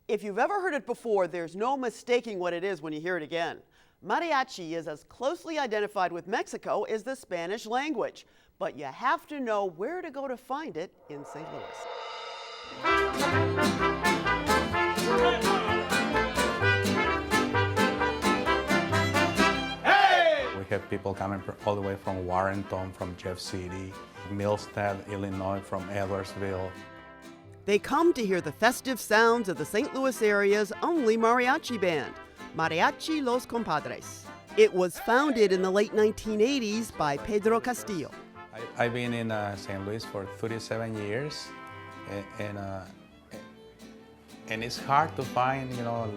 If you've ever heard it before, there's no mistaking what it is when you hear it again. Mariachi is as closely identified with Mexico as the Spanish language, but you have to know where to go to find it in St. Louis. We have people coming all the way from Warrenton, from Jeff City, Millstead, Illinois, from Edwardsville. They come to hear the festive sounds of the St. Louis area's only mariachi band, Mariachi Los Compadres. It was founded in the late 1980s by Pedro Castillo. I've been in St. Louis for 37 years, and it's hard to find,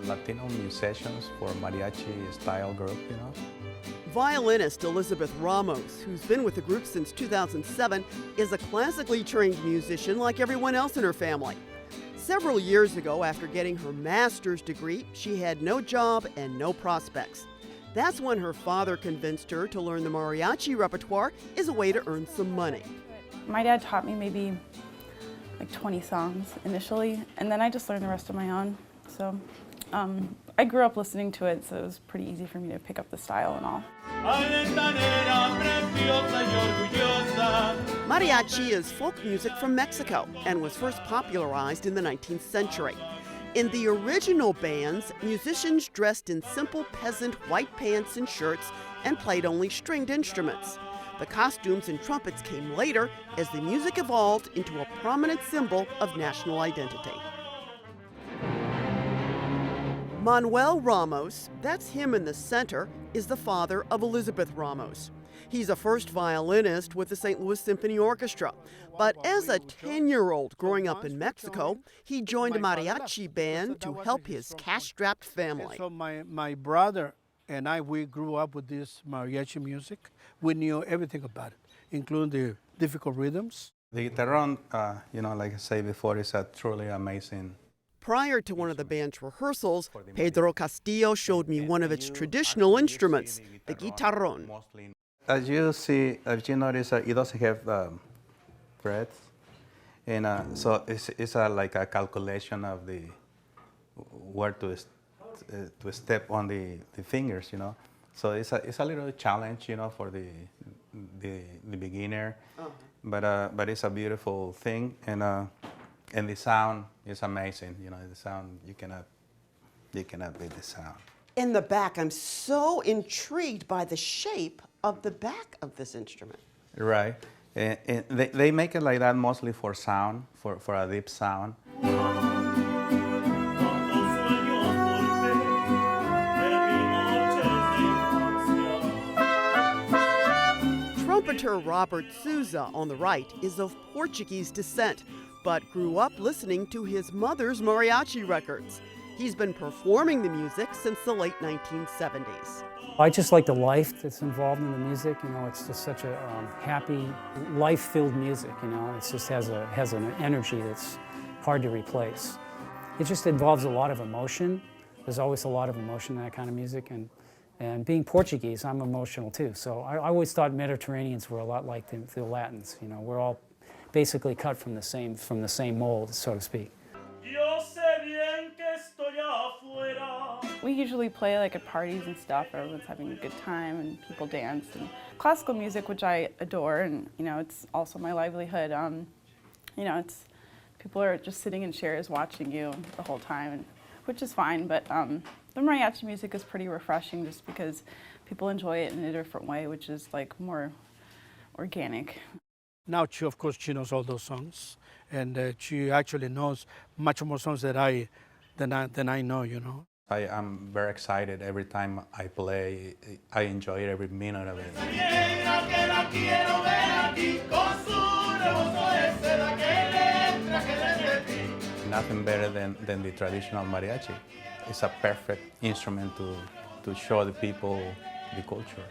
Latino musicians for mariachi-style group, Violinist Elizabeth Ramos, who's been with the group since 2007, is a classically trained musician like everyone else in her family. Several years ago, after getting her master's degree, she had no job and no prospects. That's when her father convinced her to learn the mariachi repertoire as a way to earn some money. My dad taught me maybe like 20 songs initially, and then I just learned the rest on my own. So I grew up listening to it, so it was pretty easy for me to pick up the style and all. Mariachi is folk music from Mexico and was first popularized in the 19th century. In the original bands, musicians dressed in simple peasant white pants and shirts and played only stringed instruments. The costumes and trumpets came later as the music evolved into a prominent symbol of national identity. Manuel Ramos, that's him in the center, is the father of Elizabeth Ramos. He's a first violinist with the St. Louis Symphony Orchestra. But as a 10-year-old growing up in Mexico, he joined a mariachi band to help his cash-strapped family. So my brother and we grew up with this mariachi music. We knew everything about it, including the difficult rhythms. The guitarron, like I said before, is a truly amazing. Prior to one of the band's rehearsals, Pedro Castillo showed me one of its traditional instruments, the guitarron. As you see, as you notice, it doesn't have frets, and so it's like a calculation of where to step on the fingers, So it's a little challenge, for the beginner, but it's a beautiful thing, and the sound is amazing. The sound, you cannot beat the sound. In the back, I'm so intrigued by the shape of the back of this instrument. Right. And they make it like that mostly for sound, for a deep sound. Trumpeter Robert Sousa on the right is of Portuguese descent, but grew up listening to his mother's mariachi records. He's been performing the music since the late 1970s. I just like the life that's involved in the music. It's just such a happy, life-filled music. It just has an energy that's hard to replace. It just involves a lot of emotion. There's always a lot of emotion in that kind of music, and being Portuguese, I'm emotional too. So I always thought Mediterraneans were a lot like the Latins. We're all basically cut from the same mold, so to speak. We usually play like at parties and stuff. Everyone's having a good time and people dance. And classical music, which I adore, and it's also my livelihood. It's people are just sitting in chairs watching you the whole time, which is fine. But the mariachi music is pretty refreshing, just because people enjoy it in a different way, which is like more organic. Now, of course, she knows all those songs, and she actually knows much more songs than I know. I am very excited every time I play. I enjoy every minute of it. Nothing better than the traditional mariachi. It's a perfect instrument to show the people the culture.